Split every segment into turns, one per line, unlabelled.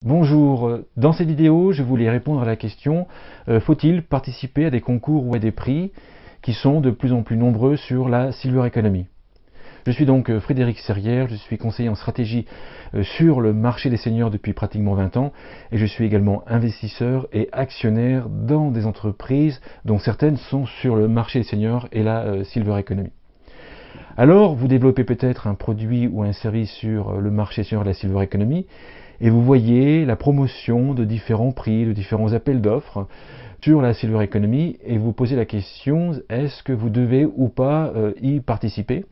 Bonjour, dans cette vidéo, je voulais répondre à la question faut-il participer à des concours ou à des prix qui sont de plus en plus nombreux sur la Silver Economy? Je suis donc Frédéric Serrière, je suis conseiller en stratégie sur le marché des seniors depuis pratiquement 20 ans et je suis également investisseur et actionnaire dans des entreprises dont certaines sont sur le marché des seniors et la Silver Economy. Alors, vous développez peut-être un produit ou un service sur le marché senior de la Silver Economy et vous voyez la promotion de différents prix, de différents appels d'offres sur la Silver Economy et vous posez la question, est-ce que vous devez ou pas y participer?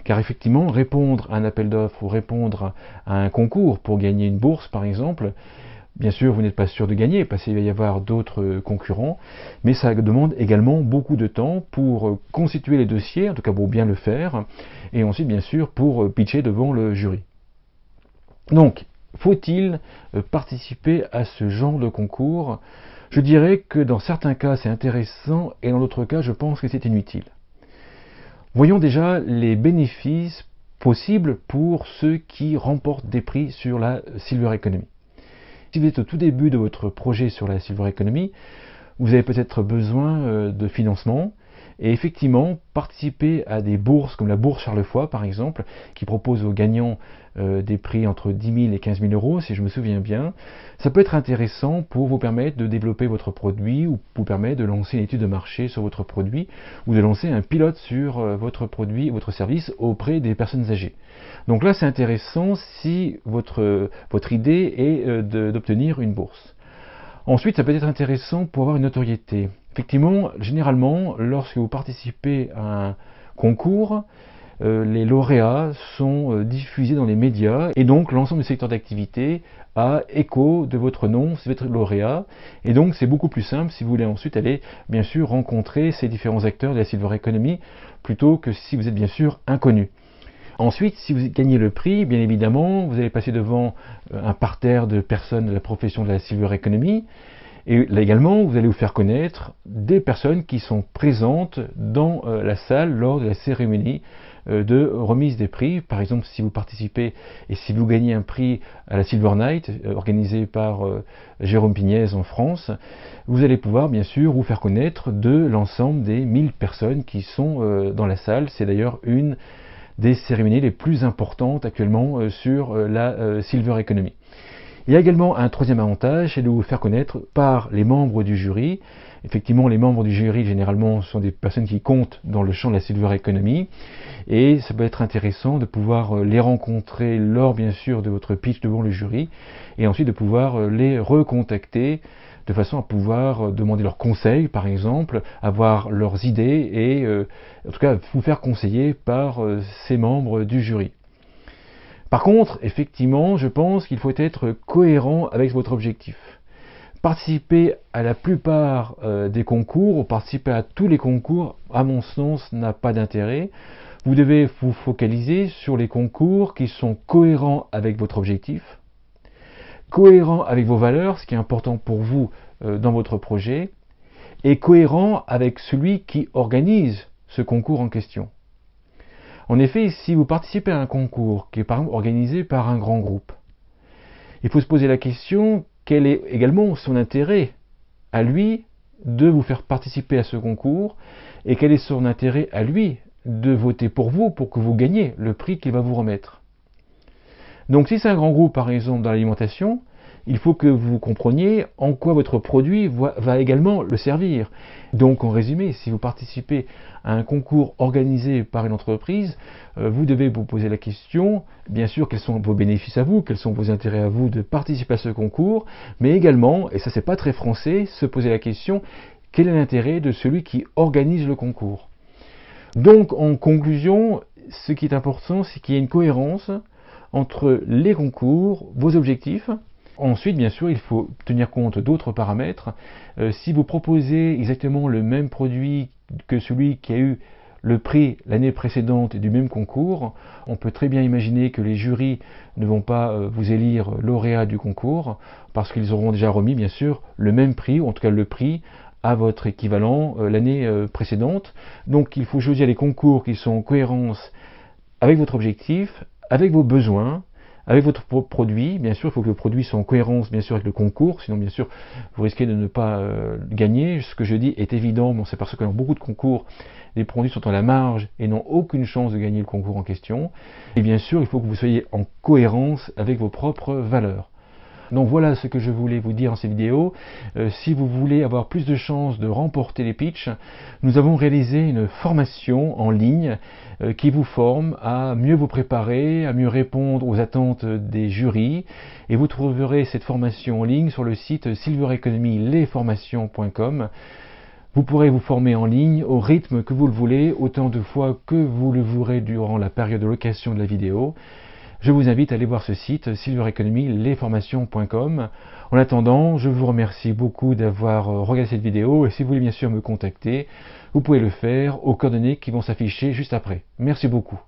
Car effectivement, répondre à un appel d'offres ou répondre à un concours pour gagner une bourse par exemple, bien sûr, vous n'êtes pas sûr de gagner parce qu'il va y avoir d'autres concurrents, mais ça demande également beaucoup de temps pour constituer les dossiers, en tout cas pour bien le faire, et ensuite bien sûr pour pitcher devant le jury. Donc, faut-il participer à ce genre de concours? Je dirais que dans certains cas c'est intéressant et dans d'autres cas je pense que c'est inutile. Voyons déjà les bénéfices possibles pour ceux qui remportent des prix sur la Silver Economy. Si vous êtes au tout début de votre projet sur la Silver Economy, vous avez peut-être besoin de financement. Et effectivement, participer à des bourses comme la bourse Charlefoix par exemple, qui propose aux gagnants des prix entre 10 000 et 15 000 euros, si je me souviens bien, ça peut être intéressant pour vous permettre de développer votre produit ou vous permettre de lancer une étude de marché sur votre produit ou de lancer un pilote sur votre produit, votre service auprès des personnes âgées. Donc là, c'est intéressant si votre idée est d'obtenir une bourse. Ensuite, ça peut être intéressant pour avoir une notoriété. Effectivement, généralement, lorsque vous participez à un concours, les lauréats sont diffusés dans les médias et donc l'ensemble du secteur d'activité a écho de votre nom, c'est votre lauréat, et donc c'est beaucoup plus simple si vous voulez ensuite aller bien sûr rencontrer ces différents acteurs de la Silver Economy plutôt que si vous êtes bien sûr inconnu. Ensuite, si vous gagnez le prix, bien évidemment, vous allez passer devant un parterre de personnes de la profession de la Silver Economy. Et là également, vous allez vous faire connaître des personnes qui sont présentes dans la salle lors de la cérémonie de remise des prix. Par exemple, si vous participez et si vous gagnez un prix à la Silver Night, organisé par Jérôme Pignez en France, vous allez pouvoir bien sûr vous faire connaître de l'ensemble des 1000 personnes qui sont dans la salle. C'est d'ailleurs une des cérémonies les plus importantes actuellement sur la Silver Economy. Il y a également un troisième avantage, c'est de vous faire connaître par les membres du jury. Effectivement, les membres du jury, généralement, sont des personnes qui comptent dans le champ de la Silver Economy. Et ça peut être intéressant de pouvoir les rencontrer lors, bien sûr, de votre pitch devant le jury. Et ensuite de pouvoir les recontacter de façon à pouvoir demander leurs conseils, par exemple, avoir leurs idées et, en tout cas, vous faire conseiller par ces membres du jury. Par contre, effectivement, je pense qu'il faut être cohérent avec votre objectif. Participer à la plupart des concours, ou participer à tous les concours, à mon sens, n'a pas d'intérêt. Vous devez vous focaliser sur les concours qui sont cohérents avec votre objectif, cohérents avec vos valeurs, ce qui est important pour vous dans votre projet, et cohérent avec celui qui organise ce concours en question. En effet, si vous participez à un concours qui est par exemple organisé par un grand groupe, il faut se poser la question, quel est également son intérêt à lui de vous faire participer à ce concours et quel est son intérêt à lui de voter pour vous pour que vous gagniez le prix qu'il va vous remettre. Donc si c'est un grand groupe par exemple dans l'alimentation, il faut que vous compreniez en quoi votre produit va également le servir. Donc en résumé, si vous participez à un concours organisé par une entreprise, vous devez vous poser la question, bien sûr, quels sont vos bénéfices à vous, quels sont vos intérêts à vous de participer à ce concours, mais également, et ça c'est pas très français, se poser la question, quel est l'intérêt de celui qui organise le concours. Donc en conclusion, ce qui est important, c'est qu'il y ait une cohérence entre les concours, vos objectifs. Ensuite, bien sûr, il faut tenir compte d'autres paramètres. Si vous proposez exactement le même produit que celui qui a eu le prix l'année précédente du même concours, on peut très bien imaginer que les jurys ne vont pas vous élire lauréat du concours, parce qu'ils auront déjà remis, bien sûr, le même prix, ou en tout cas le prix à votre équivalent l'année précédente. Donc il faut choisir les concours qui sont en cohérence avec votre objectif, avec vos besoins, avec votre produit. Bien sûr, il faut que le produit soit en cohérence bien sûr avec le concours, sinon bien sûr vous risquez de ne pas gagner. Ce que je dis est évident, mais on s'aperçoit que dans beaucoup de concours, les produits sont à la marge et n'ont aucune chance de gagner le concours en question. Et bien sûr, il faut que vous soyez en cohérence avec vos propres valeurs. Donc voilà ce que je voulais vous dire dans cette vidéo. Si vous voulez avoir plus de chances de remporter les pitchs, nous avons réalisé une formation en ligne qui vous forme à mieux vous préparer, à mieux répondre aux attentes des jurys. Et vous trouverez cette formation en ligne sur le site silvereconomylesformations.com. Vous pourrez vous former en ligne au rythme que vous le voulez, autant de fois que vous le voudrez durant la période de location de la vidéo. Je vous invite à aller voir ce site, silvereconomylesformations.com. En attendant, je vous remercie beaucoup d'avoir regardé cette vidéo et si vous voulez bien sûr me contacter, vous pouvez le faire aux coordonnées qui vont s'afficher juste après. Merci beaucoup.